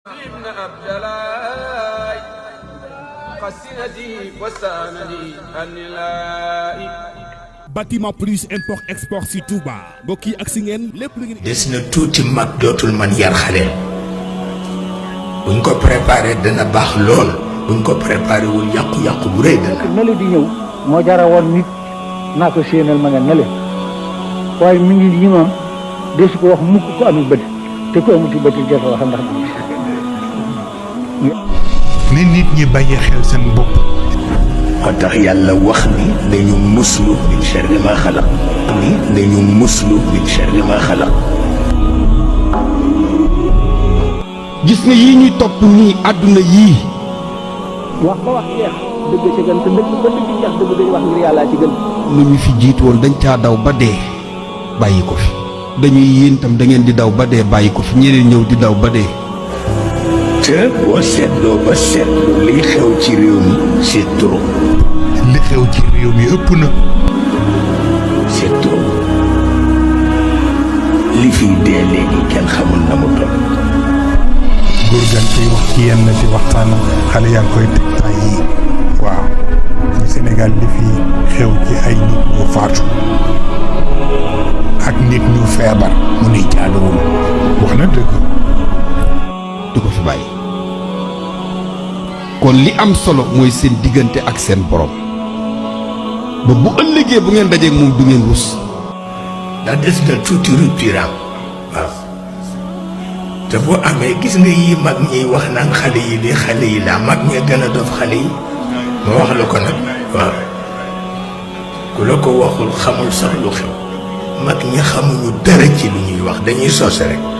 ابن عبد الله قسنتي وسانني النلائي bâtiment plus import export si Touba mbokk yi ak si ngeen lépp lu ngeen. des na tuuti mag dootul man yar xale buñ ko préparé dana baax lool buñ ko préparé wul yàqu-yàqu bu rëy dana. nale di ñëw moo jara woon nit naa ko séenal ma nga nale waaye mi ngi yi moom desu ko wax mukk ko amul bët te ko amuti bët yi jot wax ndax ni nit ñi bàyyi xel seen bopp. moo tax yàlla wax ni nañu muslu min sharri ma xalaq ni nañu muslu min sharri ma xalaq. gis nga yii ñuy topp nii àdduna yii. wax ba wax jeex dëgg ci gën te dëgg ba dëgg jeex dëgg dañu wax ngir yàllaa ci gën. lu ñu fi jiitu woon dañ caa daw ba dee bàyyi ko fi dañuy yéen itam da ngeen di daw ba dee bàyyi ko fi ñeneen ñëw di daw ba dee. te boo seetloo ba seetlu liy xew ci réew mi c'est trop. li xew ci réew mi ëpp na. c'est trop li fiy dee léegi kenn xamul na mu toll. góor gan koy wax ci yenn ci waxtaanam xale yaa ngi koy teg temps yii waaw ci Sénégal li fi xew ci ay nit ñu faatu ak nit ñu feebar mu ne jaaduwul wax na dëgg. du ko fi bàyyi kon li am solo mooy seen diggante ak seen borom ba bu ëllëgee bu ngeen dajeek moom du ngeen rus. ndax des na tuuti rupture am waaw te boo amee gis nga yi mag ñiy wax naan xale yi li xale yi laa mag ñee gën a dof xale yi ma wax la ko nag waaw ku la ko waxul xamul sax lu xew mag ñi xamuñu dara ci lu ñuy wax dañuy sos rek.